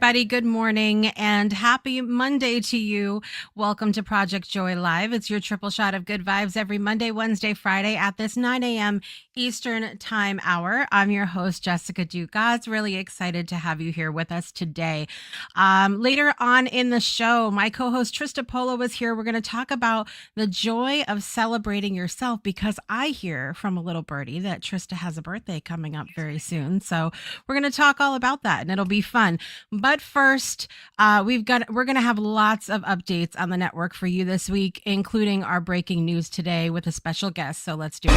everybody. Good morning and happy Monday to you. Welcome to Project Joy Live. It's your triple shot of good vibes every Monday, Wednesday, Friday at this 9 a.m. Eastern time hour. I'm your host, Jessica Dugas. Really excited to have you here with us today. Later on in the show, my co-host Trista Polo is here. We're going to talk about the joy of celebrating yourself because I hear from a little birdie that Trista has a birthday coming up very soon. So we're going to talk all about that and it'll be fun. But first, we're going to have lots of updates on the network for you this week, including our breaking news today with a special guest. So let's do it.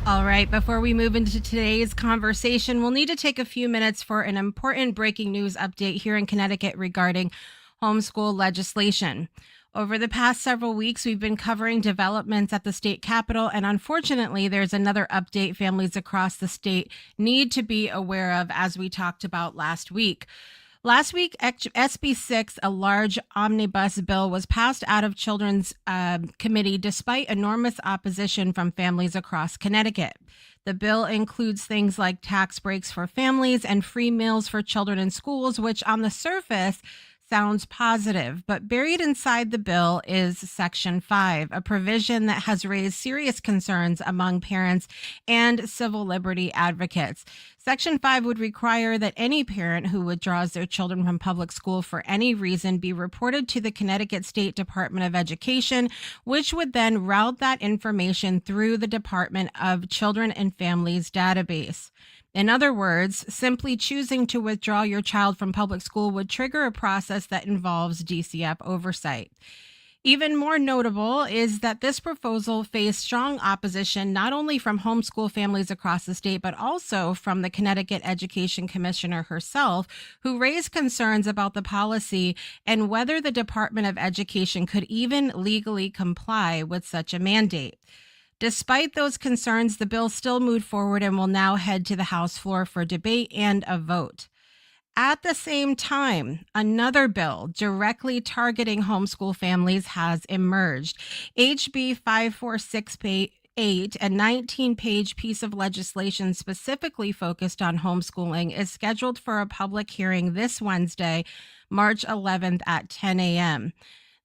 All right, before we move into today's conversation, we'll need to take a few minutes for an important breaking news update here in Connecticut regarding homeschool legislation. Over the past several weeks, we've been covering developments at the state capitol, and unfortunately, there's another update families across the state need to be aware of, as we talked about last week. Last week, SB 6, a large omnibus bill, was passed out of Children's Committee despite enormous opposition from families across Connecticut. The bill includes things like tax breaks for families and free meals for children in schools, which on the surface sounds positive, but buried inside the bill is Section 5, a provision that has raised serious concerns among parents and civil liberty advocates. Section 5 would require that any parent who withdraws their children from public school for any reason be reported to the Connecticut State Department of Education, which would then route that information through the Department of Children and Families database. In other words, simply choosing to withdraw your child from public school would trigger a process that involves DCF oversight. Even more notable is that this proposal faced strong opposition not only from homeschool families across the state, but also from the Connecticut Education Commissioner herself, who raised concerns about the policy and whether the Department of Education could even legally comply with such a mandate. Despite those concerns, the bill still moved forward and will now head to the House floor for debate and a vote. At the same time, another bill directly targeting homeschool families has emerged. HB 54688, a 19-page piece of legislation specifically focused on homeschooling, is scheduled for a public hearing this Wednesday, March 11th at 10 a.m.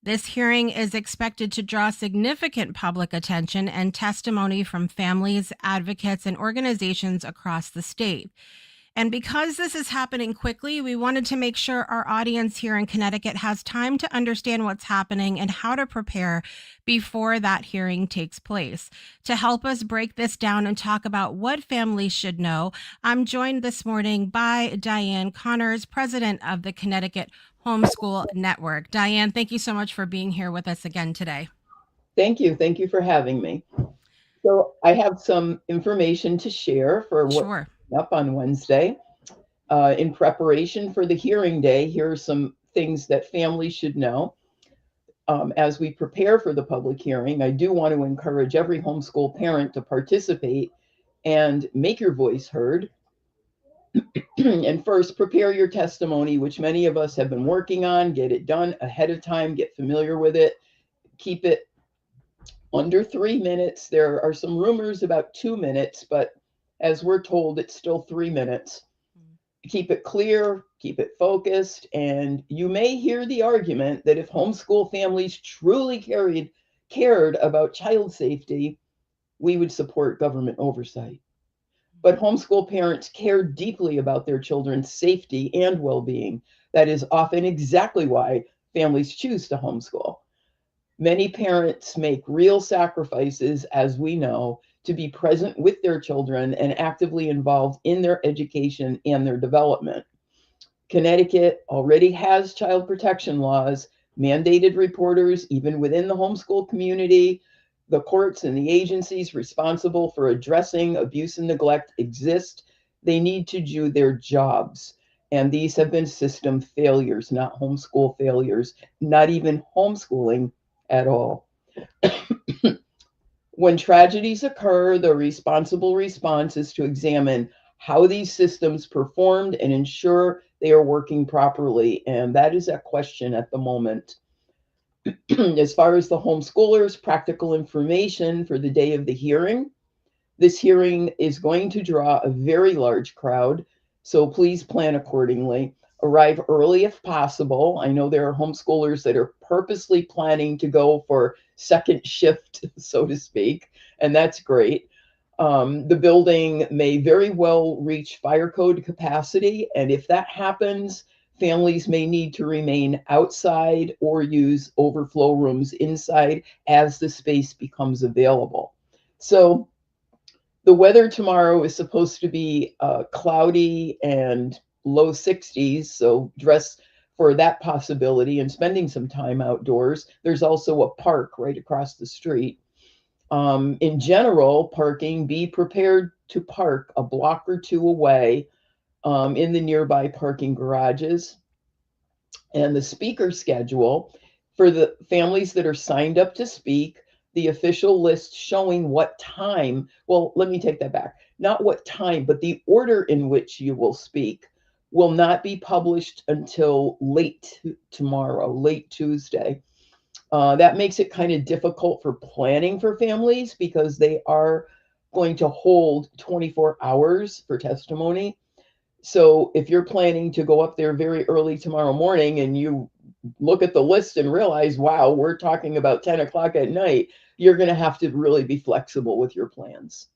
This hearing is expected to draw significant public attention and testimony from families, advocates, and organizations across the state. And because this is happening quickly, we wanted to make sure our audience here in Connecticut has time to understand what's happening and how to prepare before that hearing takes place. To help us break this down and talk about what families should know, I'm joined this morning by Diane Connors, president of the Connecticut Homeschool Network. Diane, thank you so much for being here with us again today. Thank you. Thank you for having me. So I have some information to share for what's up on Wednesday. In preparation for the hearing day, here are some things that families should know. As we prepare for the public hearing, I do want to encourage every homeschool parent to participate and make your voice heard. And first, prepare your testimony, which many of us have been working on. Get it done ahead of time, get familiar with it, keep it under 3 minutes. There are some rumors about 2 minutes, but as we're told, it's still 3 minutes. Keep it clear, keep it focused, and you may hear the argument that if homeschool families truly cared about child safety, we would support government oversight. But homeschool parents care deeply about their children's safety and well-being. That is often exactly why families choose to homeschool. Many parents make real sacrifices, as we know, to be present with their children and actively involved in their education and their development. Connecticut already has child protection laws, mandated reporters, even within the homeschool community. The courts and the agencies responsible for addressing abuse and neglect exist. They need to do their jobs. And these have been system failures, not homeschool failures, not even homeschooling at all. When tragedies occur, the responsible response is to examine how these systems performed and ensure they are working properly. And that is a question at the moment. As far as the homeschoolers, practical information for the day of the hearing. This hearing is going to draw a very large crowd, so please plan accordingly. Arrive early if possible. I know there are homeschoolers that are purposely planning to go for second shift, so to speak, and that's great. The building may very well reach fire code capacity, and if that happens, families may need to remain outside or use overflow rooms inside as the space becomes available. So the weather tomorrow is supposed to be cloudy and low 60s, so dress for that possibility and spending some time outdoors. There's also a park right across the street. In general, parking, be prepared to park a block or two away in the nearby parking garages. And the speaker schedule for the families that are signed up to speak, the official list showing what time. Well, let me take that back. Not what time, but the order in which you will speak will not be published until late tomorrow, late Tuesday. That makes it kind of difficult for planning for families because they are going to hold 24 hours for testimony. So if you're planning to go up there very early tomorrow morning and you look at the list and realize, wow, we're talking about 10 o'clock at night, you're going to have to really be flexible with your plans.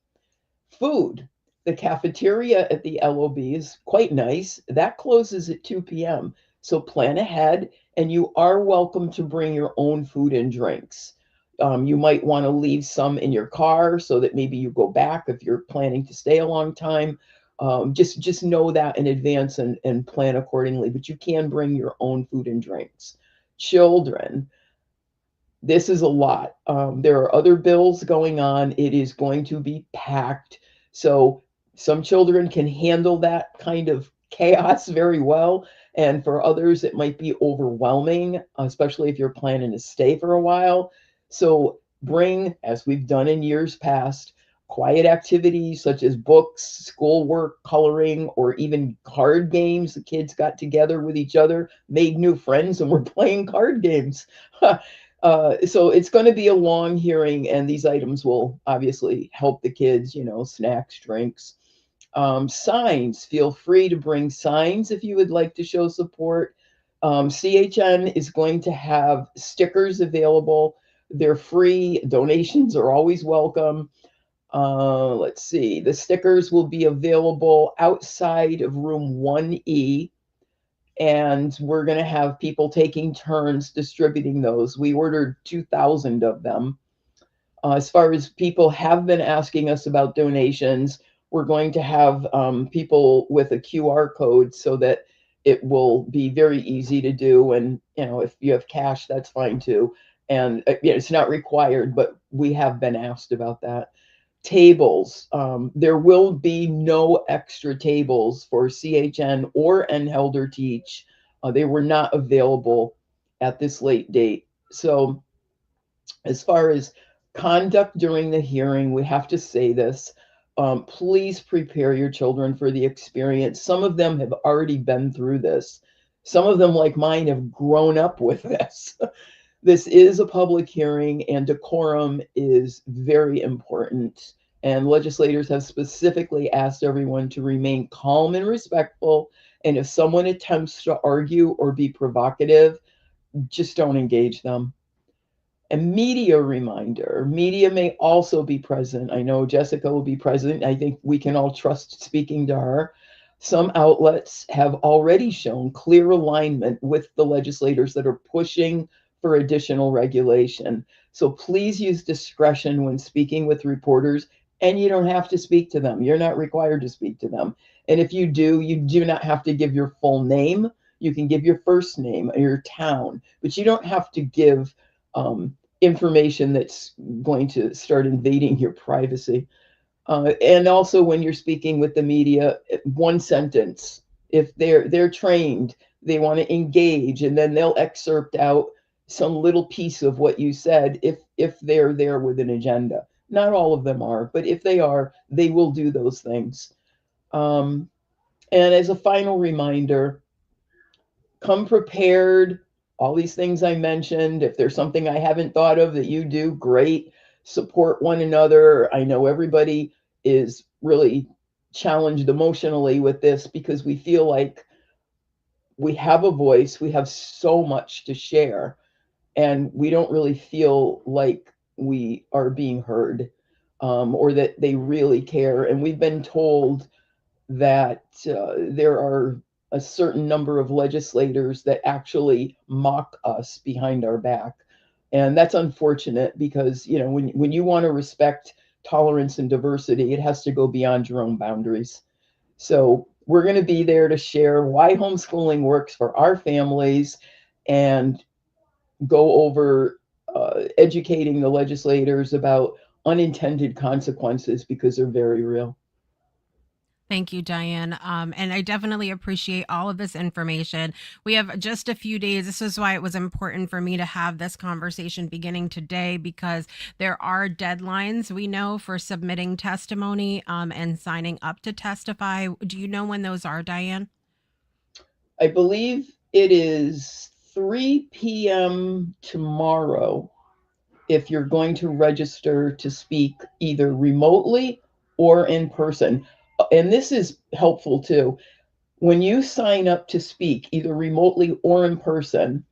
Food. The cafeteria at the LOB is quite nice. That closes at 2 p.m. So plan ahead, and you are welcome to bring your own food and drinks. You might want to leave some in your car so that maybe you go back if you're planning to stay a long time. Just know that in advance and plan accordingly, but you can bring your own food and drinks. Children, this is a lot. There are other bills going on. It is going to be packed. So some children can handle that kind of chaos very well. And for others, it might be overwhelming, especially if you're planning to stay for a while. So bring, as we've done in years past, quiet activities such as books, schoolwork, coloring, or even card games. The kids got together with each other, made new friends, and were playing card games. So it's going to be a long hearing, and these items will obviously help the kids, snacks, drinks. Signs, feel free to bring signs if you would like to show support. CHN is going to have stickers available. They're free. Donations are always welcome. Let's see. The stickers will be available outside of room 1E, and we're going to have people taking turns distributing those. We ordered 2,000 of them. As far as people have been asking us about donations, we're going to have people with a QR code so that it will be very easy to do. And, if you have cash, that's fine too. And it's not required, but we have been asked about that. Tables. There will be no extra tables for CHN or NHelder Teach. They were not available at this late date. So as far as conduct during the hearing, we have to say this. Please prepare your children for the experience. Some of them have already been through this. Some of them, like mine, have grown up with this. This is a public hearing, and decorum is very important. And legislators have specifically asked everyone to remain calm and respectful. And if someone attempts to argue or be provocative, just don't engage them. A media reminder. Media may also be present. I know Jessica will be present. I think we can all trust speaking to her. Some outlets have already shown clear alignment with the legislators that are pushing for additional regulation. So please use discretion when speaking with reporters, and you don't have to speak to them. You're not required to speak to them. And if you do not have to give your full name. You can give your first name, your town, but you don't have to give information that's going to start invading your privacy. And also when you're speaking with the media, one sentence. If they're trained, they want to engage, and then they'll excerpt out some little piece of what you said if they're there with an agenda. Not all of them are, but if they are, they will do those things. And as a final reminder, come prepared all these things I mentioned. If there's something I haven't thought of that you do, great. Support one another. I know everybody is really challenged emotionally with this because we feel like we have a voice, we have so much to share, and we don't really feel like we are being heard, or that they really care. And we've been told that there are a certain number of legislators that actually mock us behind our back. And that's unfortunate because, when you want to respect tolerance and diversity, it has to go beyond your own boundaries. So we're going to be there to share why homeschooling works for our families and go over educating the legislators about unintended consequences because they're very real. Thank you, Diane. And I definitely appreciate all of this information. We have just a few days. This is why it was important for me to have this conversation beginning today, because there are deadlines, we know, for submitting testimony and signing up to testify. Do you know when those are, Diane? I believe it is 3 p.m. tomorrow if you're going to register to speak either remotely or in person. And this is helpful too. When you sign up to speak either remotely or in person,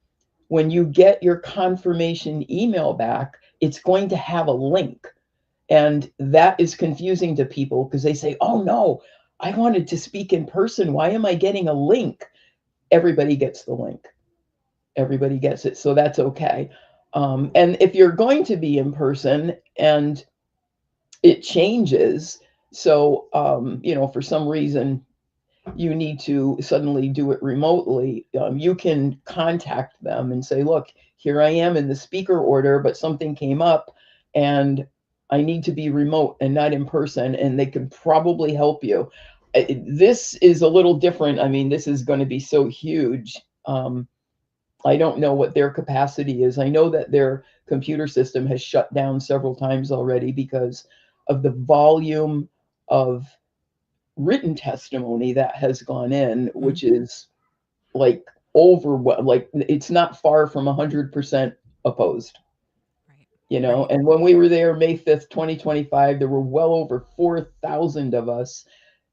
when you get your confirmation email back, it's going to have a link. And that is confusing to people because they say, oh no, I wanted to speak in person. Why am I getting a link? Everybody gets the link. Everybody gets it. So that's okay. And if you're going to be in person and it changes, so, for some reason you need to suddenly do it remotely, you can contact them and say, look, here I am in the speaker order, but something came up and I need to be remote and not in person, and they could probably help you. This is a little different. I mean, this is going to be so huge. I don't know what their capacity is. I know that their computer system has shut down several times already because of the volume of written testimony that has gone in, which is like it's not far from 100% opposed. Right. And when we were there May 5th, 2025, there were well over 4,000 of us.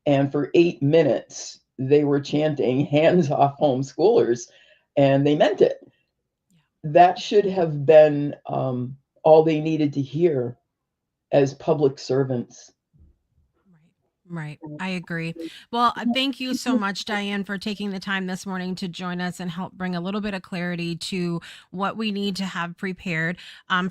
And for 8 minutes, they were chanting hands off homeschoolers, and they meant it. That should have been all they needed to hear as public servants. Right. I agree. Well, thank you so much, Diane, for taking the time this morning to join us and help bring a little bit of clarity to what we need to have prepared.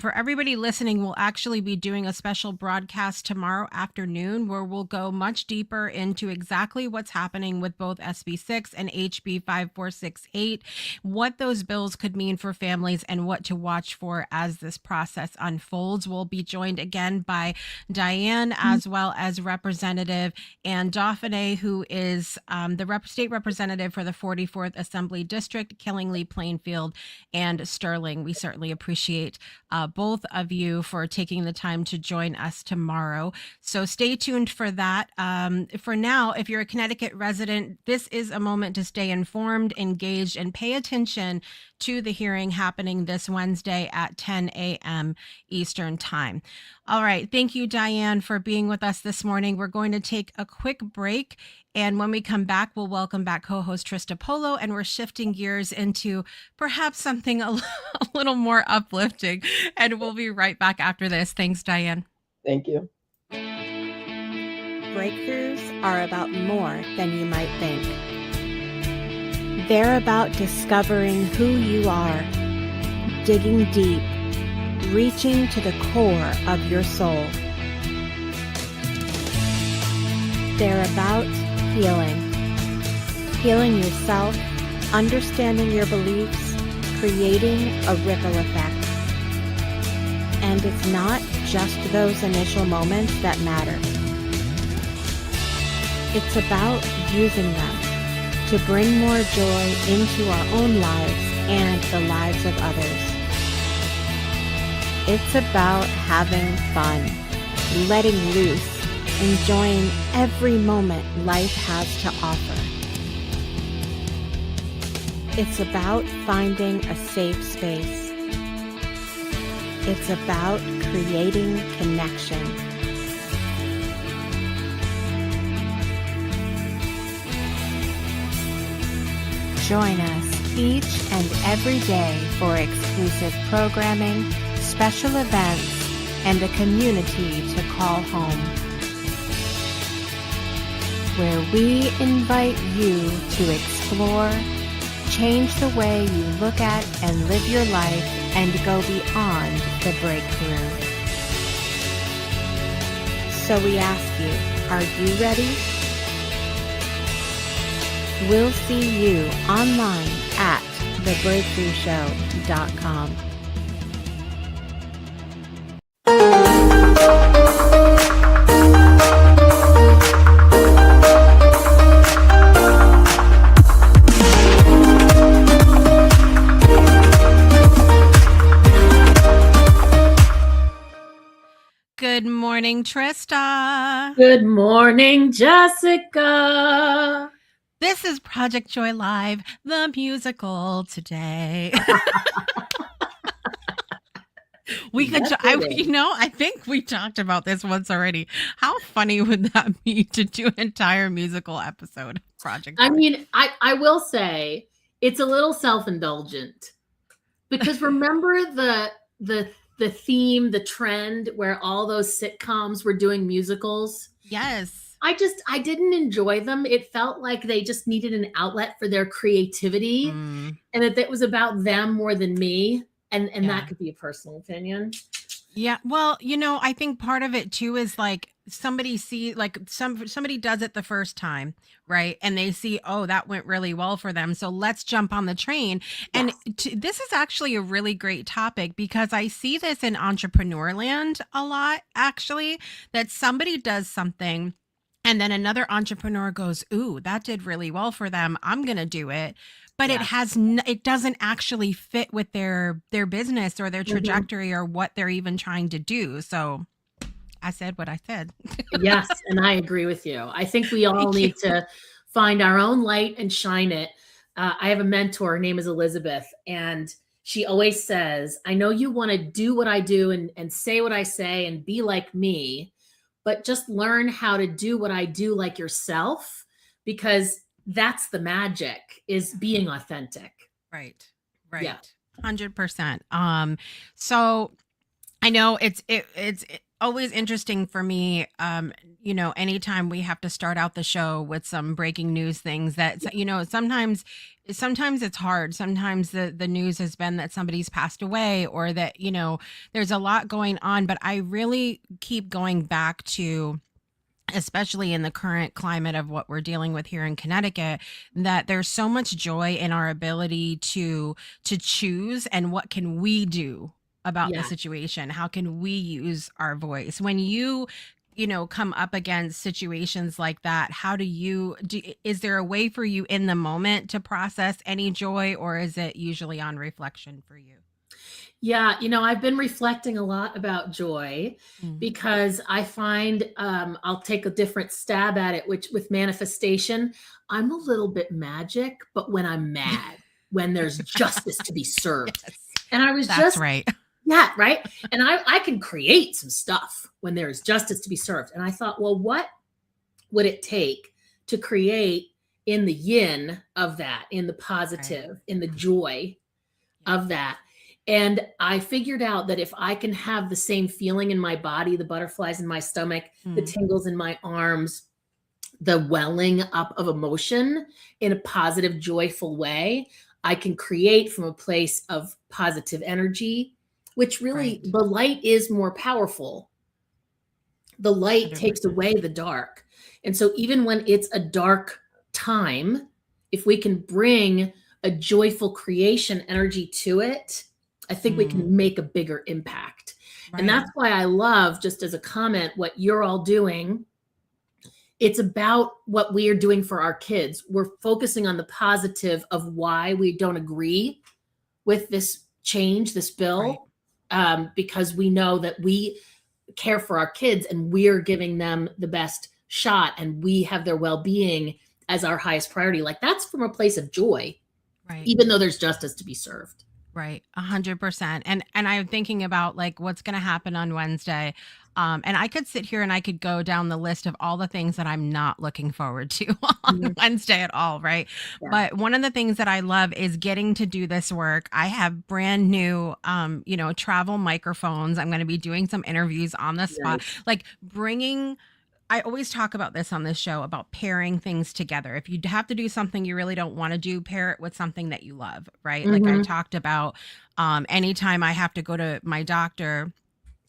For everybody listening, we'll actually be doing a special broadcast tomorrow afternoon where we'll go much deeper into exactly what's happening with both SB 6 and HB 5468, what those bills could mean for families, and what to watch for as this process unfolds. We'll be joined again by Diane as well as Representative and Dauphiné, who is the state representative for the 44th Assembly District, Killingly, Plainfield, and Sterling. We certainly appreciate both of you for taking the time to join us tomorrow. So stay tuned for that. For now, if you're a Connecticut resident, this is a moment to stay informed, engaged, and pay attention to the hearing happening this Wednesday at 10 a.m. Eastern Time. All right. Thank you, Diane, for being with us this morning. We're going to take a quick break. And when we come back, we'll welcome back co-host Trista Polo, and we're shifting gears into perhaps something a little more uplifting. And we'll be right back after this. Thanks, Diane. Thank you. Breakthroughs are about more than you might think. They're about discovering who you are, digging deep, reaching to the core of your soul. They're about healing yourself, understanding your beliefs, creating a ripple effect. And it's not just those initial moments that matter. It's about using them to bring more joy into our own lives and the lives of others. It's about having fun, letting loose, enjoying every moment life has to offer. It's about finding a safe space. It's about creating connection. Join us each and every day for exclusive programming, special events, and a community to call home, where we invite you to explore, change the way you look at and live your life, and go beyond the breakthrough. So we ask you, are you ready? We'll see you online at thebreakthroughshow.com. Good morning, Trista. Good morning, Jessica. This is Project Joy Live, the musical today. I think we talked about this once already. How funny would that be to do an entire musical episode of Project Joy? I mean, I will say it's a little self-indulgent because remember the theme, the trend where all those sitcoms were doing musicals? Yes. I didn't enjoy them. It felt like they just needed an outlet for their creativity and that it was about them more than me. And that could be a personal opinion. Yeah. Well, I think part of it too is like somebody does it the first time, right? And they see, oh, that went really well for them. So let's jump on the train. Yes. And this is actually a really great topic because I see this in entrepreneur land a lot, actually, that somebody does something and then another entrepreneur goes, ooh, that did really well for them. I'm going to do it. But it doesn't actually fit with their business or their trajectory or what they're even trying to do. So I said what I said. Yes, and I agree with you. I think we all need to find our own light and shine it. I have a mentor, her name is Elizabeth, and she always says, I know you want to do what I do and say what I say and be like me, but just learn how to do what I do like yourself, because that's the magic, is being authentic. Right. Yeah. 100%. So I know it's always interesting for me, anytime we have to start out the show with some breaking news things that, sometimes it's hard. Sometimes the news has been that somebody's passed away or that, there's a lot going on, but I really keep going back to, especially in the current climate of what we're dealing with here in Connecticut, that there's so much joy in our ability to choose and what can we do about the situation? How can we use our voice? When you come up against situations like that, how is there a way for you in the moment to process any joy, or is it usually on reflection for you? Yeah, I've been reflecting a lot about joy because I find I'll take a different stab at it, which with manifestation, I'm a little bit magic, but when I'm mad, when there's justice to be served. Yes. And that's right. Yeah, right. And I can create some stuff when there's justice to be served. And I thought, well, what would it take to create in the yin of that, in the positive, in the joy of that? And I figured out that if I can have the same feeling in my body, the butterflies in my stomach, the tingles in my arms, the welling up of emotion in a positive, joyful way, I can create from a place of positive energy, which really, the light is more powerful. The light 100%. Takes away the dark. And so even when it's a dark time, if we can bring a joyful creation energy to it, I think we can make a bigger impact. Right. And that's why I love, just as a comment, what you're all doing. It's about what we are doing for our kids. We're focusing on the positive of why we don't agree with this change, this bill, because we know that we care for our kids and we're giving them the best shot and we have their well-being as our highest priority. Like, that's from a place of joy. Right. even though there's justice to be served. Right. 100%. And I'm thinking about like what's going to happen on Wednesday. And I could sit here and I could go down the list of all the things that I'm not looking forward to on Wednesday at all. Right. Yeah. But one of the things that I love is getting to do this work. I have brand new, travel microphones. I'm going to be doing some interviews on the spot, like bringing. I always talk about this on this show about pairing things together. If you have to do something you really don't want to do, pair it with something that you love, right? Like I talked about, anytime I have to go to my doctor,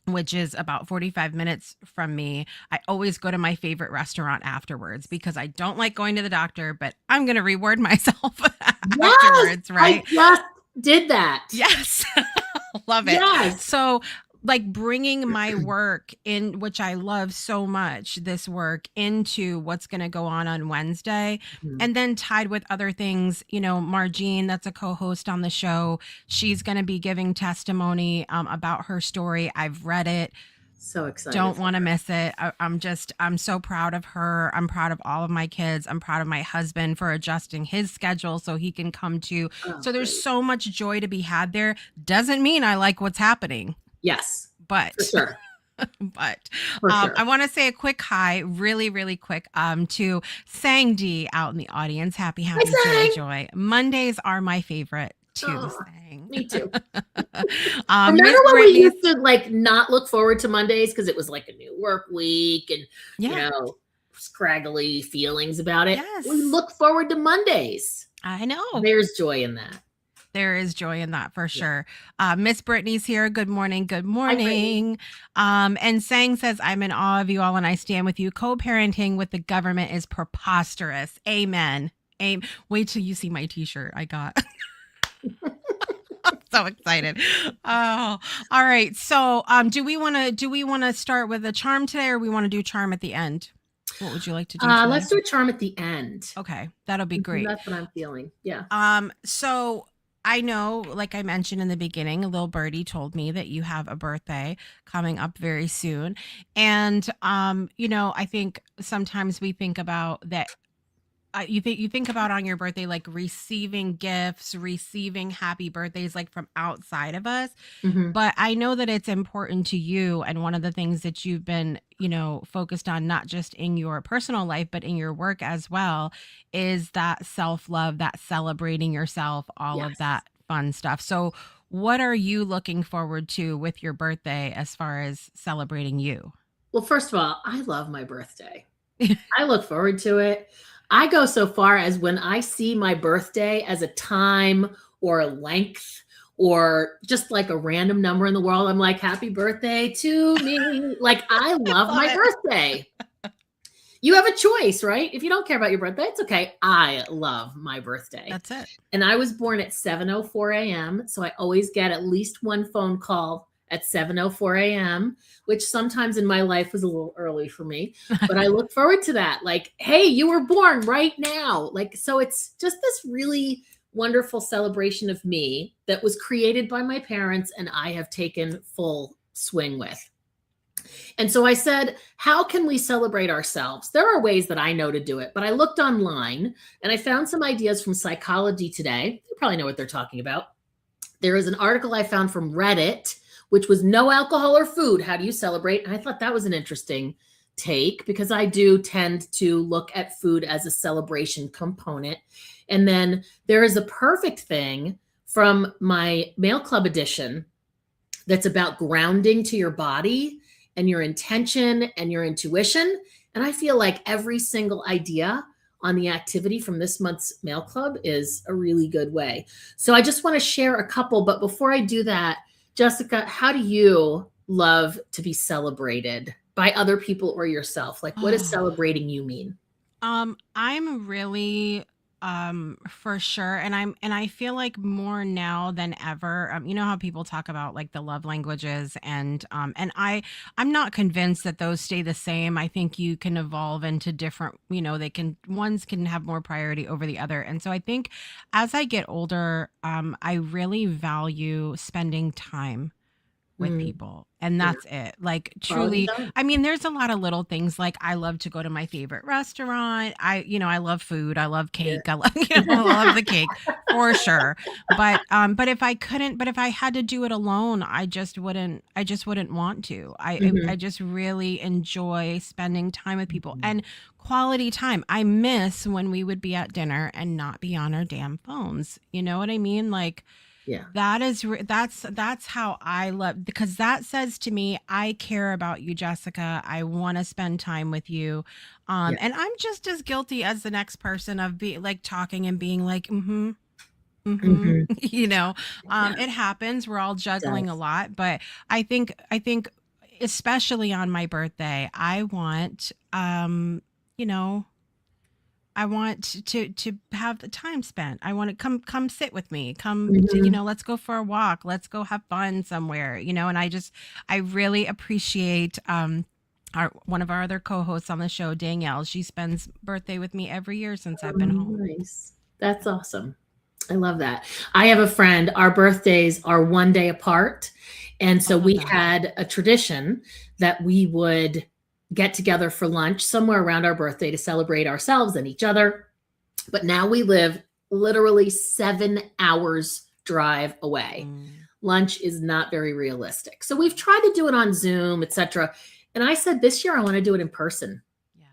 which is about 45 minutes from me, I always go to my favorite restaurant afterwards because I don't like going to the doctor, but I'm going to reward myself afterwards, right? I just did that. Yes. Love it. Yes. So like bringing my work in, which I love so much, this work into what's going to go on Wednesday, and then tied with other things, Margine, that's a co-host on the show. She's going to be giving testimony about her story. I've read it. So excited. Don't want to miss it. I'm so proud of her. I'm proud of all of my kids. I'm proud of my husband for adjusting his schedule so he can come too. So there's so much joy to be had there. Doesn't mean I like what's happening. Yes, but for sure. I want to say a quick hi, really, really quick, to Sang D out in the audience. Happy joy. Mondays are my favorite too. Sang. Me too. Remember when we used to like not look forward to Mondays because it was like a new work week and scraggly feelings about it. Yes. We look forward to Mondays. I know. There's joy in that. There is joy in that for sure. Miss Brittany's here. Good morning. Good morning. And Sang says, I'm in awe of you all and I stand with you. Co-parenting with the government is preposterous. Amen. Wait till you see my t-shirt I got. I'm so excited. Oh, all right. So do we want to start with a charm today or we want to do charm at the end? What would you like to do today? Let's do a charm at the end. Okay. That'll be great. That's what I'm feeling. Yeah. So I know, like I mentioned in the beginning, a little birdie told me that you have a birthday coming up very soon. And, I think sometimes we think about that. You think about on your birthday, like receiving gifts, receiving happy birthdays, like from outside of us. But I know that it's important to you. And one of the things that you've been, focused on, not just in your personal life, but in your work as well, is that self-love, that celebrating yourself, all of that fun stuff. So what are you looking forward to with your birthday as far as celebrating you? Well, first of all, I love my birthday. I look forward to it. I go so far as when I see my birthday as a time or a length or just like a random number in the world, I'm like, happy birthday to me. Like, I love my birthday. You have a choice, right? If you don't care about your birthday, it's okay. I love my birthday. That's it. And I was born at 7:04 a.m. So I always get at least one phone call at 7:04 a.m., which sometimes in my life was a little early for me, but I look forward to that. Like, hey, you were born right now. Like, so it's just this really wonderful celebration of me that was created by my parents and I have taken full swing with. And so I said, how can we celebrate ourselves? There are ways that I know to do it, but I looked online and I found some ideas from Psychology Today. You probably know what they're talking about. There is an article I found from Reddit, which was no alcohol or food. How do you celebrate? And I thought that was an interesting take because I do tend to look at food as a celebration component. And then there is a perfect thing from my Mail Club edition that's about grounding to your body and your intention and your intuition. And I feel like every single idea on the activity from this month's Mail Club is a really good way. So I just want to share a couple, but before I do that, Jessica, how do you love to be celebrated by other people or yourself? Like, what does celebrating you mean? I'm really, for sure. And I feel like more now than ever, you know how people talk about like the love languages and I'm not convinced that those stay the same. I think you can evolve into different, ones can have more priority over the other. And so I think as I get older, I really value spending time with people. And that's it. Like truly, I mean, there's a lot of little things. Like I love to go to my favorite restaurant. I love food. I love cake. I love, I love the cake for sure. But if I had to do it alone, I just wouldn't want to. I just really enjoy spending time with people and quality time. I miss when we would be at dinner and not be on our damn phones. You know what I mean? Like, yeah, that's how I love, because that says to me, I care about you, Jessica. I want to spend time with you. And I'm just as guilty as the next person of being like talking and being like, it happens. We're all juggling a lot, but I think especially on my birthday, I want, I want to have the time spent. I want to come sit with me. Come to, let's go for a walk. Let's go have fun somewhere, and I really appreciate one of our other co-hosts on the show, Danielle. She spends birthday with me every year since I've been home. Nice. That's awesome. I love that. I have a friend, our birthdays are one day apart. And so we had a tradition that we would get together for lunch somewhere around our birthday to celebrate ourselves and each other. But now we live literally 7 hours drive away. Lunch is not very realistic. So we've tried to do it on Zoom, etc. And I said, this year I want to do it in person. Yeah.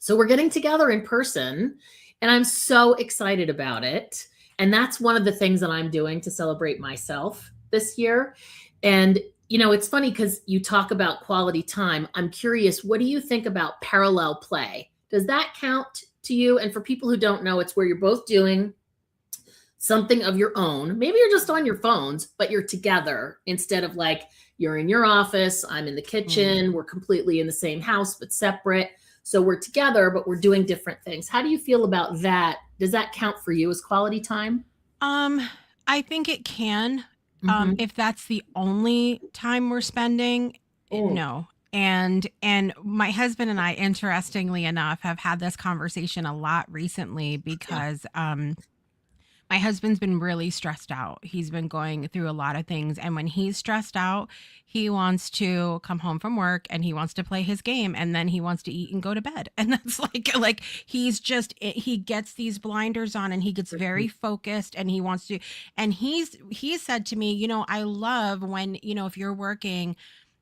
So we're getting together in person and I'm so excited about it. And that's one of the things that I'm doing to celebrate myself this year. And it's funny because you talk about quality time. I'm curious, what do you think about parallel play? Does that count to you? And for people who don't know, it's where you're both doing something of your own. Maybe you're just on your phones, but you're together instead of like you're in your office, I'm in the kitchen, we're completely in the same house, but separate. So we're together, but we're doing different things. How do you feel about that? Does that count for you as quality time? I think it can. If that's the only time we're spending, no. And my husband and I, interestingly enough, have had this conversation a lot recently because my husband's been really stressed out. He's been going through a lot of things. And when he's stressed out, he wants to come home from work and he wants to play his game and then he wants to eat and go to bed. And that's like he gets these blinders on and he gets very focused and he wants to, and he said to me, I love when, if you're working,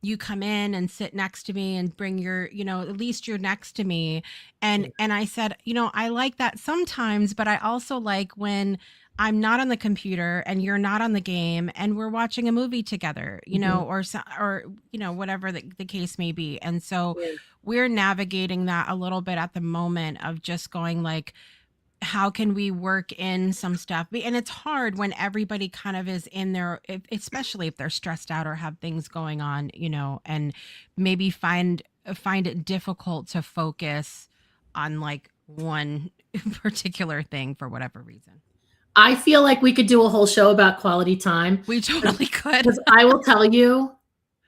you come in and sit next to me and bring your, at least you're next to me. And I said, I like that sometimes, but I also like when I'm not on the computer and you're not on the game and we're watching a movie together, or whatever the case may be. And so we're navigating that a little bit at the moment of just going like, how can we work in some stuff? And it's hard when everybody kind of is in there, especially if they're stressed out or have things going on, and maybe find it difficult to focus on like one particular thing for whatever reason. I feel like we could do a whole show about quality time. We totally could. Because I will tell you,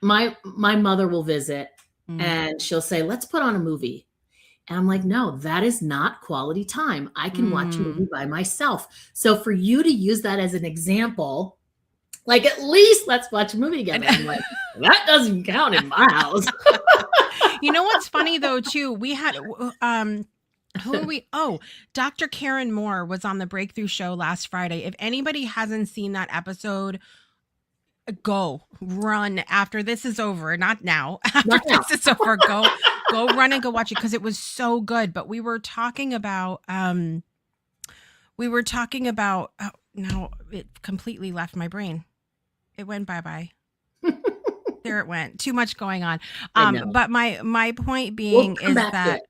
my mother will visit and she'll say, let's put on a movie. And I'm like, no, that is not quality time. I can watch a movie by myself. So for you to use that as an example, like at least let's watch a movie together. I'm like, that doesn't count in my house. You know what's funny though, too? We had who are we? Oh, Dr. Karen Moore was on the Breakthrough Show last Friday. If anybody hasn't seen that episode, run after this is over. Not now. This is over, go run and go watch it because it was so good. But we were talking about now it completely left my brain. It went bye-bye. There it went. Too much going on. But my point being is that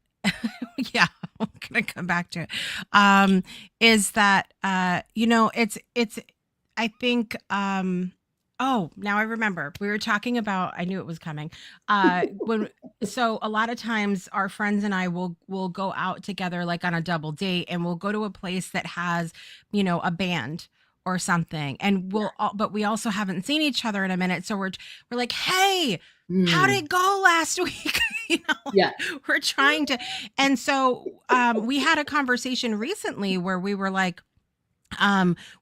yeah, I'm gonna come back to it. Is that it's I think oh, now I remember. We were talking about, I knew it was coming. So a lot of times our friends and I will go out together like on a double date and we'll go to a place that has, a band or something. And but we also haven't seen each other in a minute. So we're like, hey, how did it go last week? We're trying to. And so we had a conversation recently where we were like,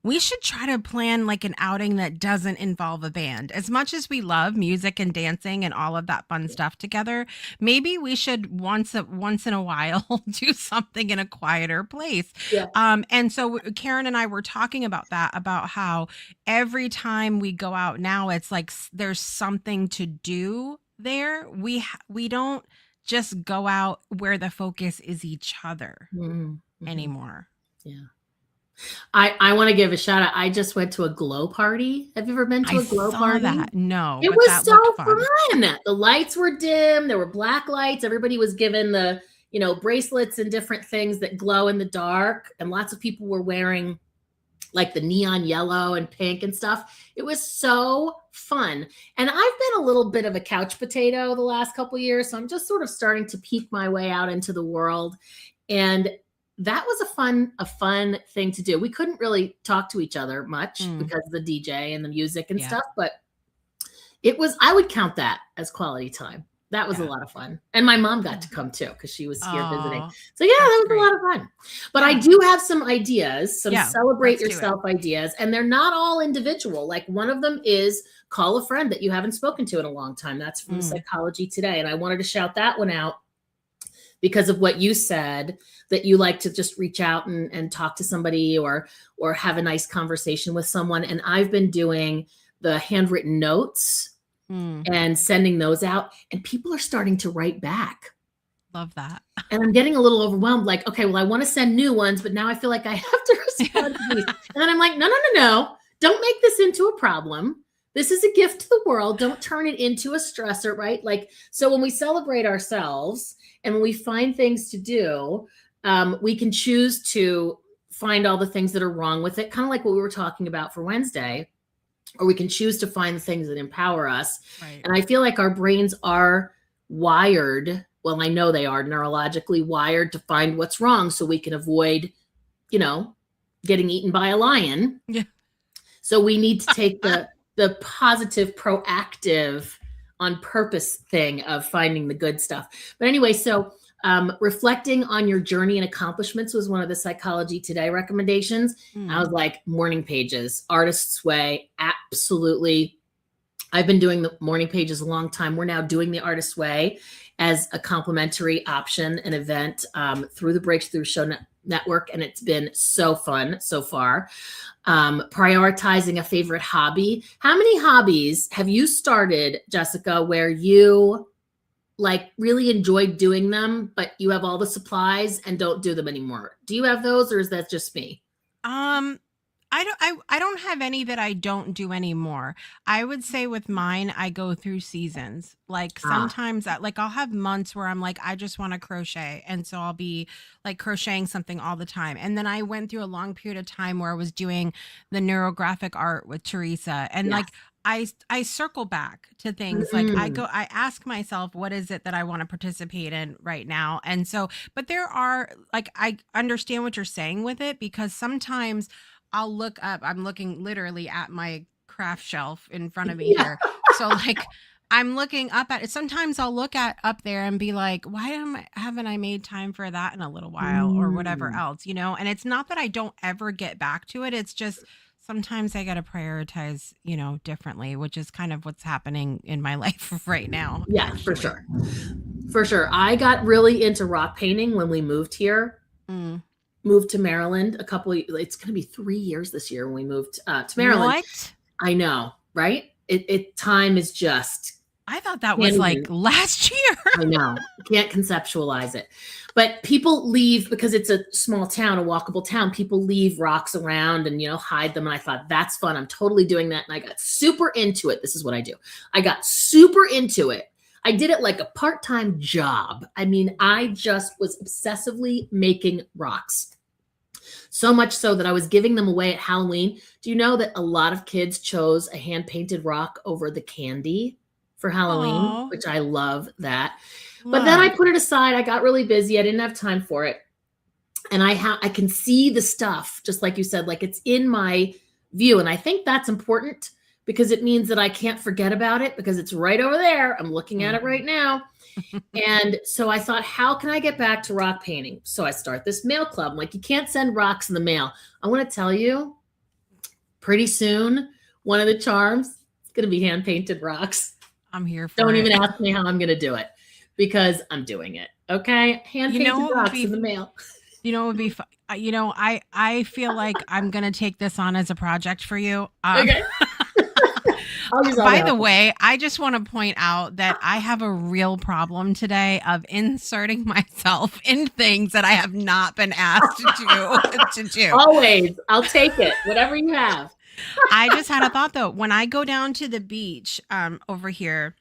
we should try to plan like an outing that doesn't involve a band. As much as we love music and dancing and all of that fun stuff together, maybe we should once in a while do something in a quieter place. Yeah. And so Karen and I were talking about that, about how every time we go out now, it's like there's something to do there. We don't just go out where the focus is each other anymore. Yeah. I want to give a shout out. I just went to a glow party. Have you ever been to a glow party? That. No. It was so fun. The lights were dim. There were black lights. Everybody was given the, bracelets and different things that glow in the dark. And lots of people were wearing like the neon yellow and pink and stuff. It was so fun. And I've been a little bit of a couch potato the last couple of years. So I'm just sort of starting to peek my way out into the world. And that was a fun thing to do. We couldn't really talk to each other much because of the DJ and the music and stuff, but I would count that as quality time. That was a lot of fun. And my mom got to come too, because she was here visiting. So that was a lot of fun. But I do have some ideas, some celebrate yourself ideas, and they're not all individual. Like one of them is call a friend that you haven't spoken to in a long time. That's from Psychology Today. And I wanted to shout that one out because of what you said, that you like to just reach out and talk to somebody or have a nice conversation with someone. And I've been doing the handwritten notes and sending those out, and people are starting to write back. Love that. And I'm getting a little overwhelmed. Like, okay, well, I want to send new ones, but now I feel like I have to respond to these. And then I'm like, no. Don't make this into a problem. This is a gift to the world. Don't turn it into a stressor, right? Like, so when we celebrate ourselves and when we find things to do, we can choose to find all the things that are wrong with it, kind of like what we were talking about for Wednesday, or we can choose to find the things that empower us. Right. And I feel like our brains are wired. Well, I know they are neurologically wired to find what's wrong so we can avoid, getting eaten by a lion. Yeah. So we need to take the positive, proactive, on purpose thing of finding the good stuff. But anyway, so reflecting on your journey and accomplishments was one of the Psychology Today recommendations. I was like, morning pages, Artist's Way, absolutely. I've been doing the morning pages a long time. We're now doing the Artist's Way as a complimentary option, an event through the Breakthrough Show Network, and it's been so fun so far. Prioritizing a favorite hobby. How many hobbies have you started, Jessica, where you like really enjoyed doing them, but you have all the supplies and don't do them anymore? Do you have those, or is that just me? I don't have any that I don't do anymore. I would say with mine, I go through seasons. Like sometimes I'll have months where I'm like, I just want to crochet. And so I'll be like crocheting something all the time. And then I went through a long period of time where I was doing the neurographic art with Teresa. And like, I circle back to things. Like I ask myself, what is it that I want to participate in right now? And so, but there are like, I understand what you're saying with it, because sometimes I'll look up, I'm looking literally at my craft shelf in front of me here. So like I'm looking up at it. Sometimes I'll look at up there and be like, why haven't I made time for that in a little while or whatever else, And it's not that I don't ever get back to it. It's just sometimes I got to prioritize, differently, which is kind of what's happening in my life right now. Yeah, actually. For sure. I got really into rock painting when we moved here. Moved to Maryland it's going to be 3 years this year when we moved to Maryland. What? I know, right? Time is just. I thought that was like last year. I know. Can't conceptualize it. But people leave, because it's a small town, a walkable town. People leave rocks around and, hide them. And I thought, that's fun. I'm totally doing that. And I got super into it. This is what I do. I got super into it. I did it like a part-time job. I mean, I just was obsessively making rocks. So much so that I was giving them away at Halloween. Do you know that a lot of kids chose a hand-painted rock over the candy for Halloween, which I love that. But then I put it aside. I got really busy. I didn't have time for it. And I can see the stuff, just like you said, like it's in my view. And I think that's important because it means that I can't forget about it because it's right over there. I'm looking at it right now. And so I thought, how can I get back to rock painting? So I start this mail club. I'm like, you can't send rocks in the mail. I want to tell you, pretty soon, one of the charms is going to be hand painted rocks. I'm here for Don't it. even ask me how I'm going to do it because I'm doing it. Okay. Hand painted rocks in the mail. You know, it would be, I feel like I'm going to take this on as a project for you. Okay. By the way, I just want to point out that I have a real problem today of inserting myself in things that I have not been asked to do. Always. I'll take it. Whatever you have. I just had a thought though. When I go down to the beach over here,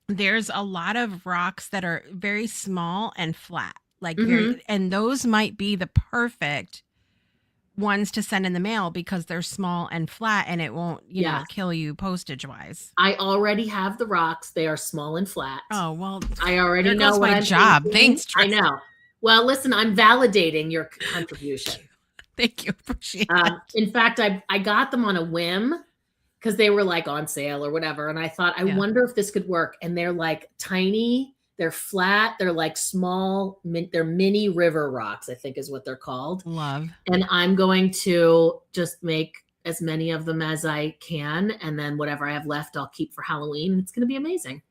there's a lot of rocks that are very small and flat. Like and those might be the perfect ones to send in the mail because they're small and flat and it won't, you know, kill you postage wise. I already have the rocks. They are small and flat. Oh, well, I already know what my job. Thinking. Thanks, Trista. I know. Well, listen, I'm validating your contribution. Thank you. Appreciate it. In fact, I got them on a whim because they were like on sale or whatever. And I thought, I wonder if this could work. And they're like tiny. They're flat. They're like small. They're mini river rocks, I think is what they're called. Love. And I'm going to just make as many of them as I can. And then whatever I have left, I'll keep for Halloween. It's going to be amazing.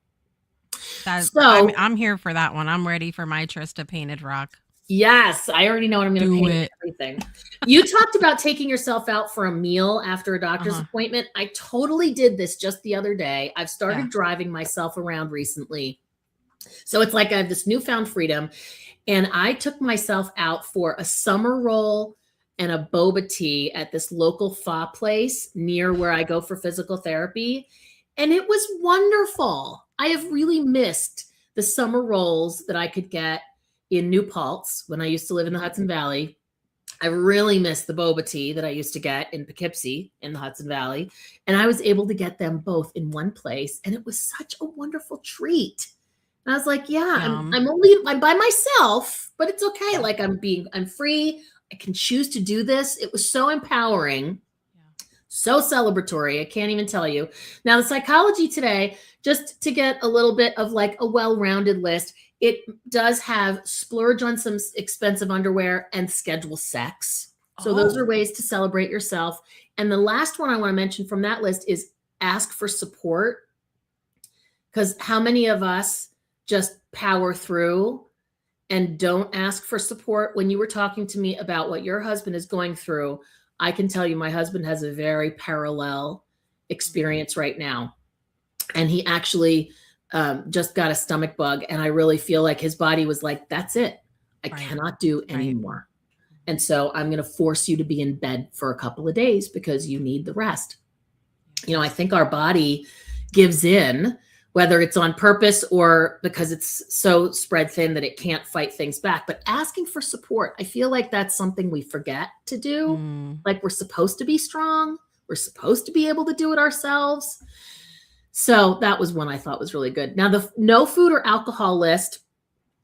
I'm here for that one. I'm ready for my Trista painted rock. Yes. I already know what I'm going to paint everything. You talked about taking yourself out for a meal after a doctor's appointment. I totally did this just the other day. I've started driving myself around recently. So it's like I have this newfound freedom. And I took myself out for a summer roll and a boba tea at this local pho place near where I go for physical therapy. And it was wonderful. I have really missed the summer rolls that I could get in New Paltz when I used to live in the Hudson Valley. I really missed the boba tea that I used to get in Poughkeepsie in the Hudson Valley. And I was able to get them both in one place. And it was such a wonderful treat. And I was like, I'm by myself, but it's okay. Like I'm free. I can choose to do this. It was so empowering, so celebratory. I can't even tell you. Now, the Psychology Today, just to get a little bit of like a well-rounded list, it does have splurge on some expensive underwear and schedule sex. So those are ways to celebrate yourself. And the last one I want to mention from that list is ask for support. Because how many of us just power through and don't ask for support? When you were talking to me about what your husband is going through, I can tell you my husband has a very parallel experience right now. And he actually just got a stomach bug. And I really feel like his body was like, that's it. I cannot do anymore. And so I'm going to force you to be in bed for a couple of days because you need the rest. You know, I think our body gives in, whether it's on purpose or because it's so spread thin that it can't fight things back. But asking for support, I feel like that's something we forget to do. Like we're supposed to be strong. We're supposed to be able to do it ourselves. So that was one I thought was really good. Now, the no food or alcohol list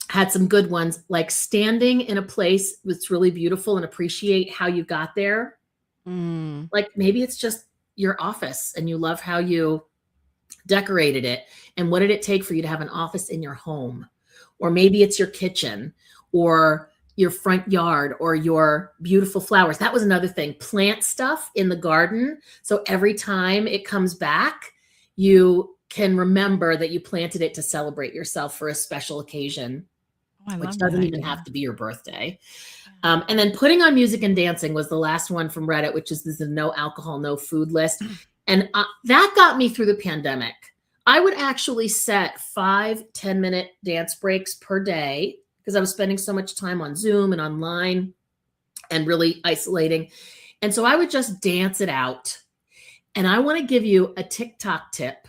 had some good ones, like standing in a place that's really beautiful and appreciate how you got there. Like maybe it's just your office and you love how you decorated it. And what did it take for you to have an office in your home? Or maybe it's your kitchen or your front yard or your beautiful flowers. That was another thing. Plant stuff in the garden. So every time it comes back, you can remember that you planted it to celebrate yourself for a special occasion, which doesn't even have to be your birthday. And then putting on music and dancing was the last one from Reddit, which is the no alcohol, no food list. And that got me through the pandemic. I would actually set 5-10-minute dance breaks per day because I was spending so much time on Zoom and online and really isolating. And so I would just dance it out. And I want to give you a TikTok tip.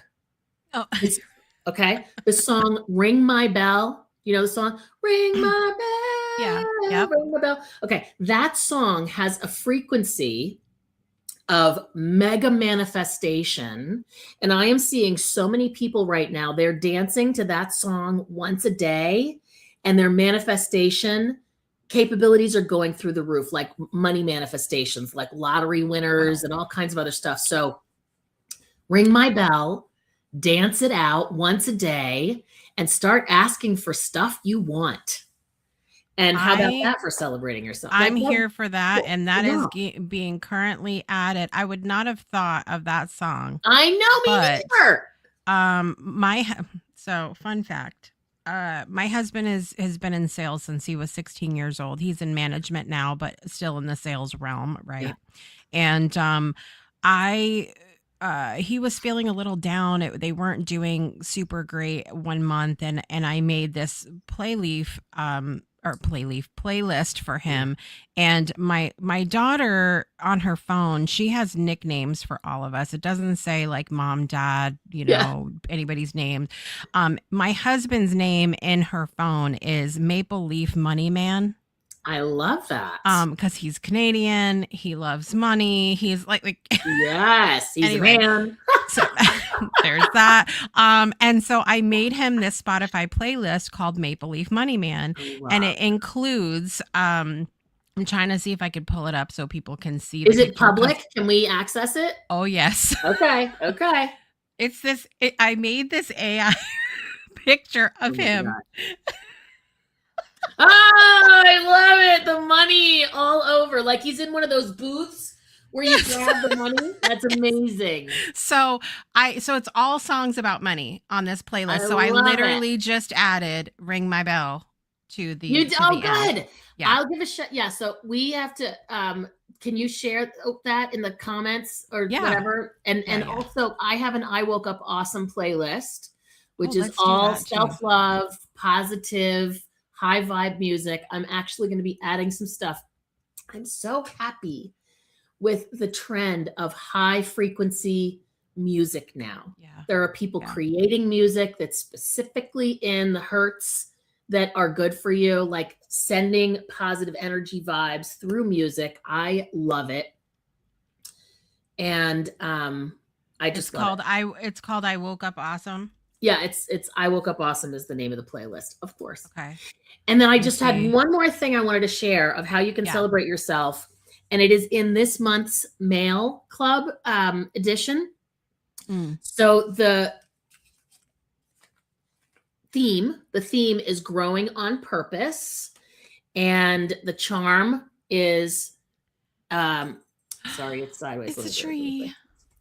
Okay. The song Ring My Bell. You know the song? Ring my bell. Yeah. Ring my bell. Okay. That song has a frequency of mega manifestation. And I am seeing so many people right now, they're dancing to that song once a day and their manifestation capabilities are going through the roof, like money manifestations, like lottery winners and all kinds of other stuff. So ring my bell, dance it out once a day, and start asking for stuff you want. And how about that for celebrating yourself? I'm here for that. And that is being currently added. I would not have thought of that song. I know, me neither. So fun fact. My husband has been in sales since he was 16 years old. He's in management now, but still in the sales realm. Right. Yeah. And, he was feeling a little down. They weren't doing super great one month. And I made this playlist for him. And my daughter on her phone, she has nicknames for all of us. It doesn't say like mom, dad, anybody's name. My husband's name in her phone is Maple Leaf Money Man. I love that. Because he's Canadian, he loves money. He's like yes, he's anyway, a man. So there's that. And so I made him this Spotify playlist called Maple Leaf Money Man, and it includes. I'm trying to see if I could pull it up so people can see. Is it public? Can we access it? Oh yes. Okay. It's this. I made this AI picture of him. God. Oh, I love it. The money all over. Like he's in one of those booths where you grab the money. That's amazing. So it's all songs about money on this playlist. I literally just added Ring My Bell to the good. Yeah. I'll give a shot. Yeah. So we have to can you share that in the comments or whatever? And also I have an I Woke Up Awesome playlist, which is all self-love, positive, high vibe music. I'm actually going to be adding some stuff. I'm so happy with the trend of high frequency music now. Yeah. There are people creating music that's specifically in the hertz that are good for you, like sending positive energy vibes through music. I love it. And it's called I Woke Up Awesome. Yeah, it's I Woke Up Awesome is the name of the playlist, of course. Okay. And then I just had one more thing I wanted to share of how you can celebrate yourself. And it is in this month's Mail Club edition. So the theme is growing on purpose. And the charm is, sorry, it's sideways. It's a tree.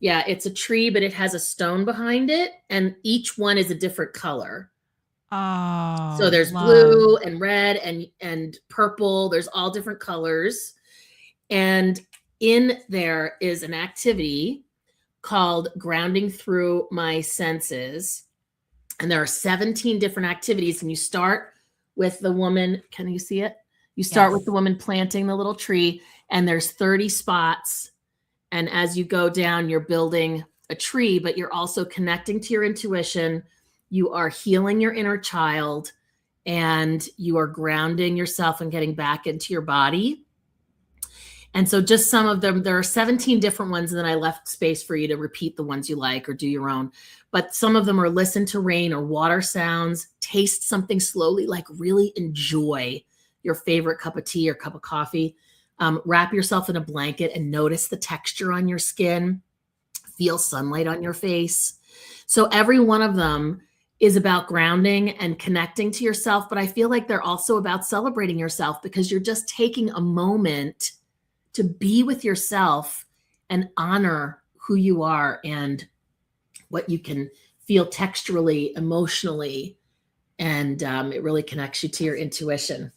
Yeah, it's a tree, but it has a stone behind it. And each one is a different color. Oh, so there's blue and red and purple. There's all different colors. And in there is an activity called Grounding Through My Senses. And there are 17 different activities. And you start with the woman. Can you see it? You start with the woman planting the little tree, and there's 30 spots. And as you go down, you're building a tree, but you're also connecting to your intuition. You are healing your inner child, and you are grounding yourself and getting back into your body. And so just some of them, there are 17 different ones, and then I left space for you to repeat the ones you like or do your own. But some of them are listen to rain or water sounds, taste something slowly, like really enjoy your favorite cup of tea or cup of coffee. Wrap yourself in a blanket and notice the texture on your skin. Feel sunlight on your face. So every one of them is about grounding and connecting to yourself. But I feel like they're also about celebrating yourself, because you're just taking a moment to be with yourself and honor who you are and what you can feel texturally, emotionally. And it really connects you to your intuition.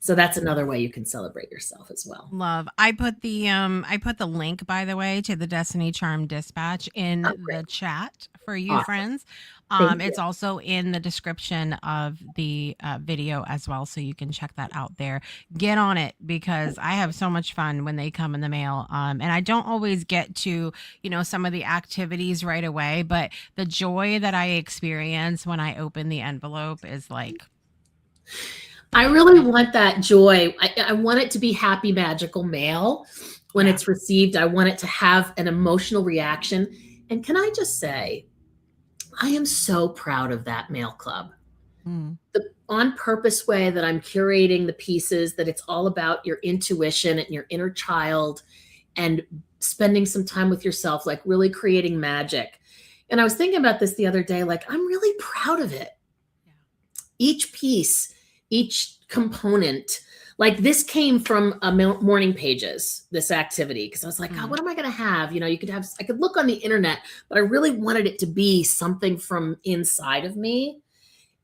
So that's another way you can celebrate yourself as well. Love. I put the link, by the way, to the Destiny Charm Dispatch in the chat for you friends. It's also in the description of the video as well, so you can check that out there. Get on it, because I have so much fun when they come in the mail. And I don't always get to, some of the activities right away, but the joy that I experience when I open the envelope is like... I really want that joy. I want it to be happy, magical mail when it's received. I want it to have an emotional reaction. And can I just say, I am so proud of that mail club. The on purpose way that I'm curating the pieces, that it's all about your intuition and your inner child and spending some time with yourself, like really creating magic. And I was thinking about this the other day, like, I'm really proud of it. Yeah. Each piece, each component, like this came from a morning pages, this activity. Cause I was like, oh, what am I going to have? You know, I could look on the internet, but I really wanted it to be something from inside of me.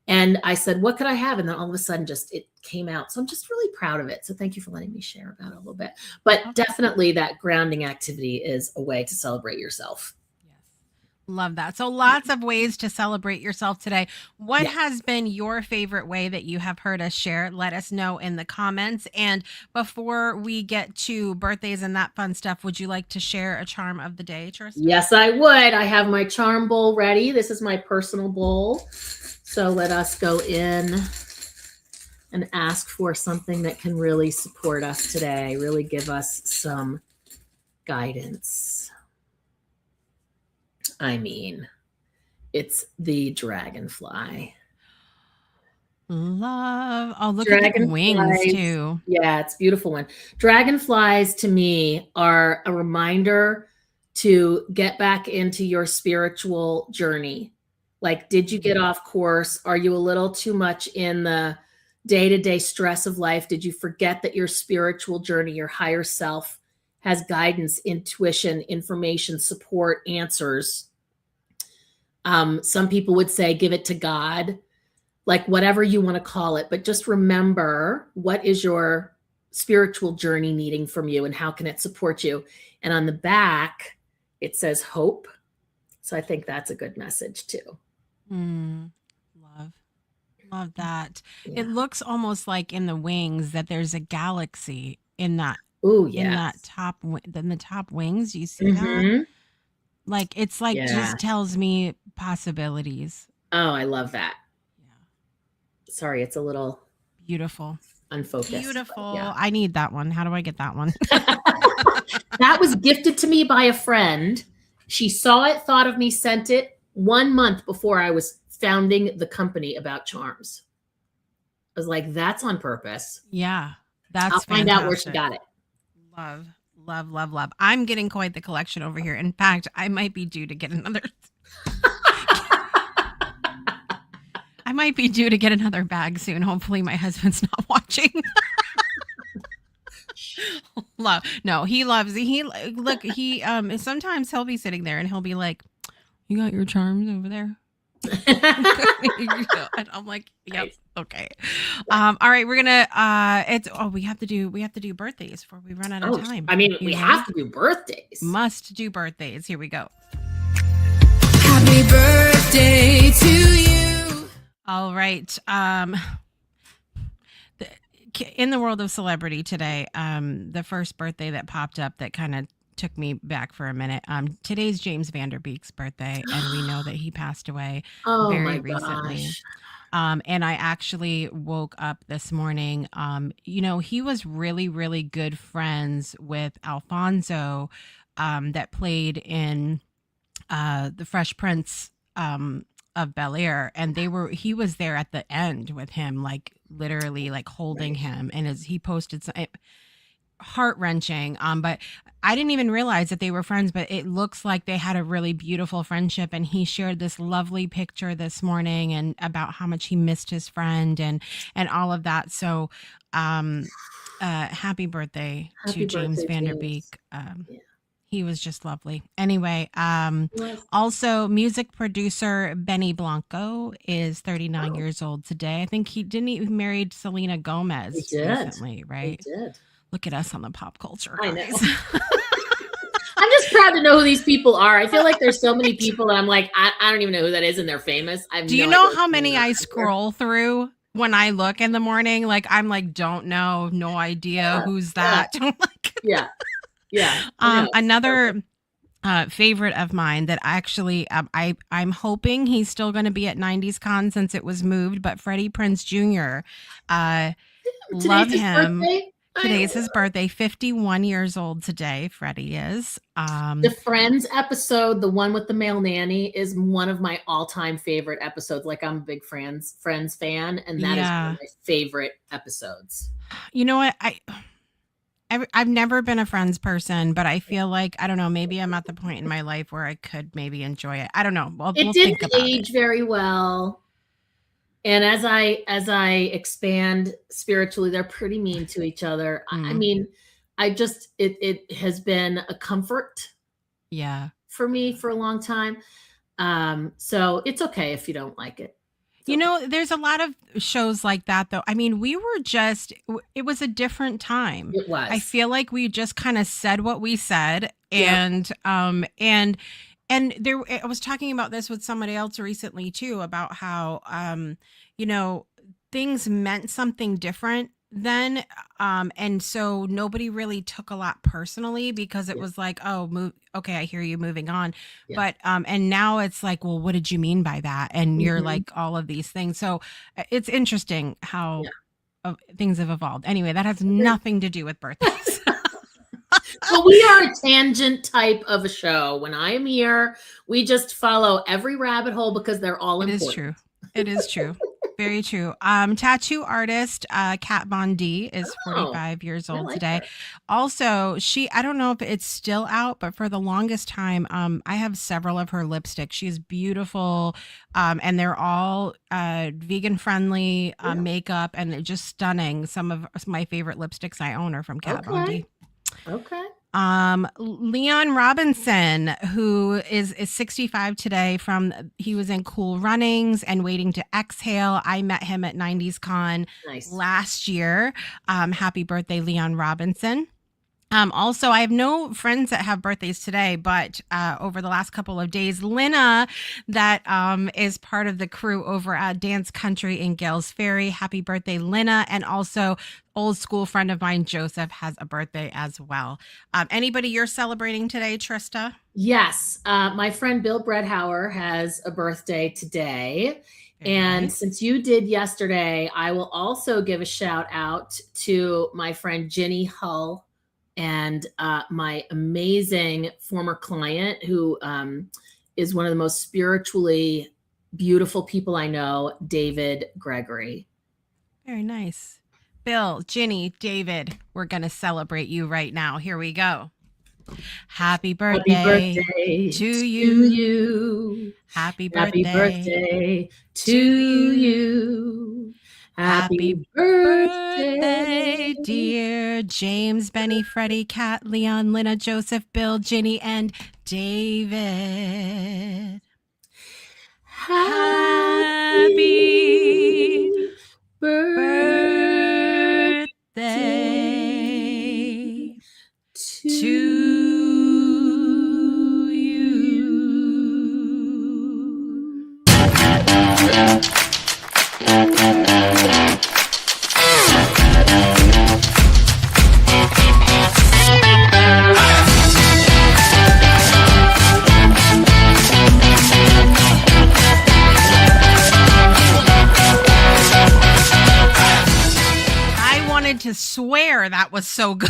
And I said, what could I have? And then all of a sudden it came out. So I'm just really proud of it. So thank you for letting me share about it a little bit. But definitely that grounding activity is a way to celebrate yourself. Love that. So lots of ways to celebrate yourself today. What has been your favorite way that you have heard us share? Let us know in the comments. And before we get to birthdays and that fun stuff, would you like to share a charm of the day, Trista? Yes, I would. I have my charm bowl ready. This is my personal bowl. So let us go in and ask for something that can really support us today, really give us some guidance. I mean, it's the dragonfly. Love. Oh, look at the wings too. Yeah, it's a beautiful one. Dragonflies to me are a reminder to get back into your spiritual journey. Like, did you get off course? Are you a little too much in the day-to-day stress of life? Did you forget that your spiritual journey, your higher self, has guidance, intuition, information, support, answers? Some people would say, give it to God, like whatever you want to call it. But just remember, what is your spiritual journey needing from you and how can it support you? And on the back, it says hope. So I think that's a good message too. Love that. Yeah. It looks almost like in the wings that there's a galaxy in that. Oh, yeah. In that top wings. You see that? Like, it's like just tells me possibilities. Oh, I love that. Yeah. Sorry, it's a little beautiful. Unfocused. Beautiful. Yeah. I need that one. How do I get that one? That was gifted to me by a friend. She saw it, thought of me, sent it 1 month before I was founding the company about charms. I was like, that's on purpose. Yeah. I'll find out where she got it. Love. I'm getting quite the collection over here. In fact, I might be due to get another. I might be due to get another bag soon. Hopefully my husband's not watching. No, he loves it. Sometimes he'll be sitting there and he'll be like, you got your charms over there? And I'm like, yep, okay. All right, we're gonna we have to do birthdays before we run out of time. I mean, we have to do birthdays. Must do birthdays. Here we go. Happy birthday to you. All right. In the world of celebrity today, the first birthday that popped up that kind of took me back for a minute. Today's James Van Der Beek's birthday, and we know that he passed away very recently. And I actually woke up this morning. He was really, really good friends with Alfonso, that played in the Fresh Prince of Bel-Air, and he was there at the end with him, like literally like holding him, and as he posted some heart-wrenching, but I didn't even realize that they were friends, but it looks like they had a really beautiful friendship, and he shared this lovely picture this morning and about how much he missed his friend and all of that. So happy birthday to James Van Der Beek. He was just lovely. Anyway, also music producer Benny Blanco is 39 years old today. I think he married Selena Gomez recently, right? He did. Look at us on the pop culture. I know. I'm just proud to know who these people are. I feel like there's so many people that I'm like, I don't even know who that is, and they're famous. Do you know how many I scroll through when I look in the morning? Like, I'm like, don't know, no idea who's that. Yeah. Another favorite of mine that actually I'm hoping he's still going to be at 90s Con since it was moved, but Freddie Prinze Jr. Love him. Birthday? Today's his birthday. 51 years old today. Freddie is. The Friends episode, the one with the male nanny, is one of my all-time favorite episodes. Like, I'm a big Friends fan, and that is one of my favorite episodes. You know what? I've never been a Friends person, but I feel like, I don't know, maybe I'm at the point in my life where I could maybe enjoy it. I don't know. We'll It think didn't about age it. very well. And as I expand spiritually, they're pretty mean to each other. I mean, it has been a comfort for me for a long time. So it's okay if you don't like it. You know, there's a lot of shows like that, though. I mean, it was a different time. It was. I feel like we just kind of said what we said. And there, I was talking about this with somebody else recently too, about how, you know, things meant something different then. And so nobody really took a lot personally because it was like, oh, okay, I hear you, moving on. But, and now it's like, well, what did you mean by that? And you're like all of these things. So it's interesting how things have evolved. Anyway, that has nothing to do with birthdays. Well, we are a tangent type of a show. When I am here, we just follow every rabbit hole because they're all important. It is true. It is true. Very true. Tattoo artist Kat Von D is 45 years old today. Her. Also, I don't know if it's still out, but for the longest time, I have several of her lipsticks. She's beautiful, and they're all vegan friendly makeup, and they're just stunning. Some of my favorite lipsticks I own are from Kat Von D. Okay. Leon Robinson, who is 65 today, he was in Cool Runnings and Waiting to Exhale. I met him at 90s Con last year. Happy birthday, Leon Robinson. Also, I have no friends that have birthdays today, but over the last couple of days, Lynna, that is part of the crew over at Dance Country in Gales Ferry. Happy birthday, Lynna. And also, old school friend of mine, Joseph, has a birthday as well. Anybody you're celebrating today, Trista? Yes. My friend Bill Bredhauer has a birthday today. And since you did yesterday, I will also give a shout out to my friend Ginny Hull and my amazing former client who is one of the most spiritually beautiful people I know, David Gregory. Very nice. Bill, Ginny, David, we're going to celebrate you right now. Here we go. Happy birthday to you. Happy birthday to you. Happy birthday, dear James, Benny, Freddie, Kat, Leon, Lynna, Joseph, Bill, Ginny, and David. Happy birthday to you. To swear that was so good.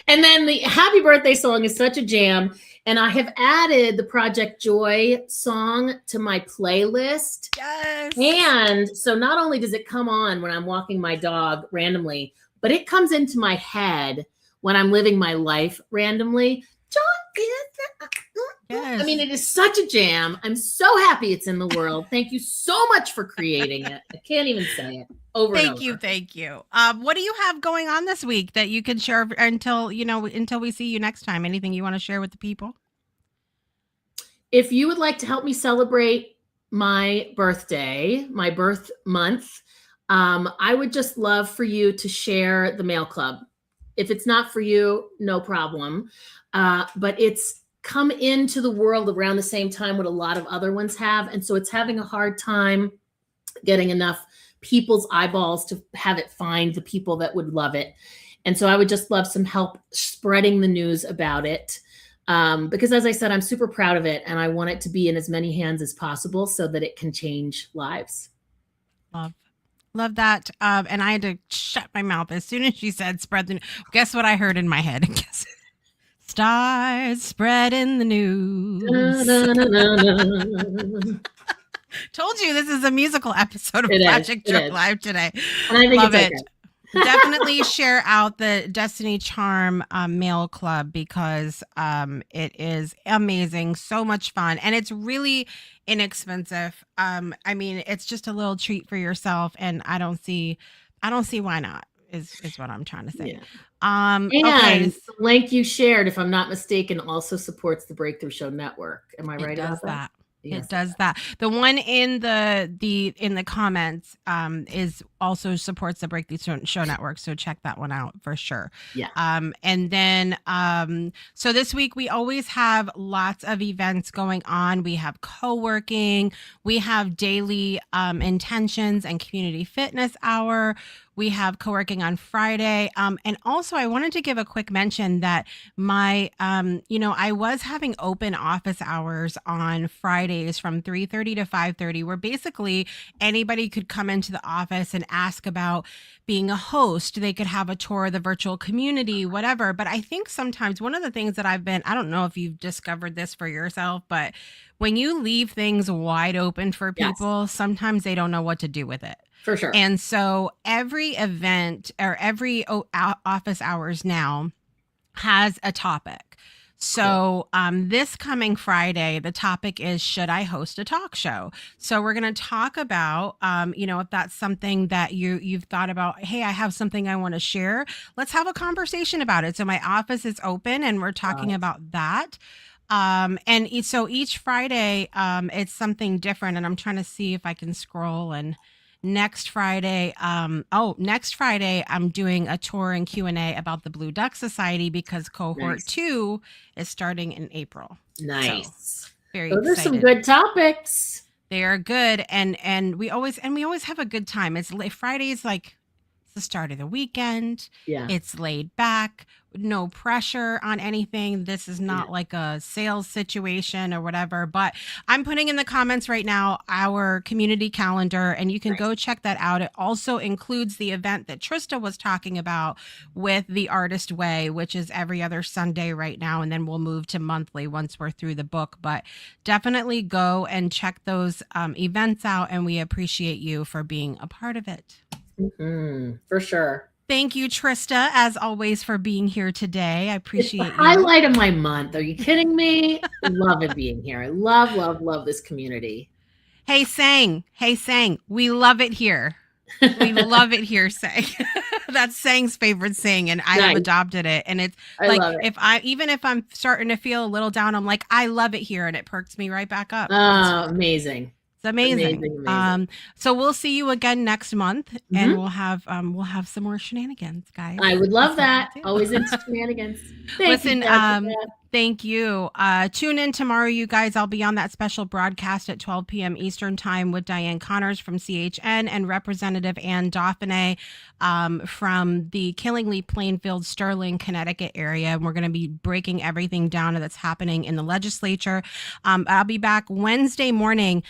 And then the happy birthday song is such a jam. And I have added the Project Joy song to my playlist. Yes. And so not only does it come on when I'm walking my dog randomly, but it comes into my head when I'm living my life randomly. Yes. I mean, it is such a jam. I'm so happy it's in the world. Thank you so much for creating it. I can't even say it. Thank you. What do you have going on this week that you can share until we see you next time? Anything you want to share with the people? If you would like to help me celebrate my birthday, my birth month, I would just love for you to share the Mail Club. If it's not for you, no problem. But it's come into the world around the same time what a lot of other ones have. And so it's having a hard time getting enough people's eyeballs to have it find the people that would love it. And so I would just love some help spreading the news about it. Because as I said, I'm super proud of it and I want it to be in as many hands as possible so that it can change lives. Love that. And I had to shut my mouth as soon as she said spread the news. Guess what I heard in my head? Stars spreading the news. Told you this is a musical episode of Project Joy Live today. And I think Love it's it. okay. definitely share out the Destiny Charm mail club because it is amazing, so much fun, and it's really inexpensive. I mean, it's just a little treat for yourself, and I don't see why not. Is what I'm trying to say. Yeah. And the link you shared, if I'm not mistaken, also supports the Breakthrough Show Network. Am I right about that? Yes, it does that. The one in the comments is also supports the Breakthrough Show Network, so check that one out for sure. Yeah. And then so this week we always have lots of events going on. We have co-working, we have daily intentions and community fitness hour. We have co-working on Friday. And also I wanted to give a quick mention that my, I was having open office hours on Fridays from 3:30 to 5:30, where basically anybody could come into the office and ask about being a host. They could have a tour of the virtual community, whatever. But I think sometimes one of the things that I don't know if you've discovered this for yourself, but when you leave things wide open for people, sometimes they don't know what to do with it. For sure. And so every event or every office hours now has a topic. So this coming Friday, the topic is, should I host a talk show? So we're going to talk about, if that's something that you've thought about, hey, I have something I want to share. Let's have a conversation about it. So my office is open and we're talking about that. And so each Friday, it's something different. And I'm trying to see if I can scroll and next Friday, I'm doing a tour and Q&A about the Blue Duck Society because cohort 2 is starting in April. Nice. So, very Those excited. are some good topics. They are good, and we always have a good time. Friday's like the start of the weekend. Yeah. It's laid back, no pressure on anything. This is not like a sales situation or whatever, but I'm putting in the comments right now our community calendar, and you can go check that out. It also includes the event that Trista was talking about with the Artist Way, which is every other Sunday right now, and then we'll move to monthly once we're through the book. But definitely go and check those events out, and we appreciate you for being a part of it. For sure. Thank you, Trista, as always, for being here today. I appreciate it's the highlight of my month. Are you kidding me? I love it being here. I love this community. Hey, Sang. We love it here. We love it here, Sang. That's Sang's favorite saying, and I have adopted it. And it's if I'm starting to feel a little down, I'm like, I love it here, and it perks me right back up. Oh, amazing. Amazing. So we'll see you again next month, and we'll have some more shenanigans, guys. I would love that. Always into shenanigans. Thank you. Tune in tomorrow, you guys. I'll be on that special broadcast at 12 p.m. Eastern time with Diane Connors from CHN and Representative Ann Dauphiné from the Killingly, Plainfield, Sterling, Connecticut area. And we're going to be breaking everything down that's happening in the legislature. I'll be back Wednesday morning.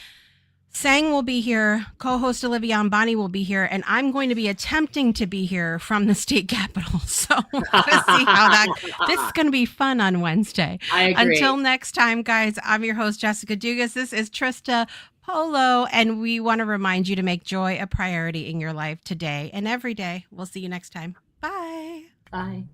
Sang will be here, co-host Olivia Ambani will be here, and I'm going to be attempting to be here from the state capitol. So we're going to see how this is going to be fun on Wednesday. I agree. Until next time, guys, I'm your host, Jessica Dugas. This is Trista Polo, and we want to remind you to make joy a priority in your life today and every day. We'll see you next time. Bye. Bye.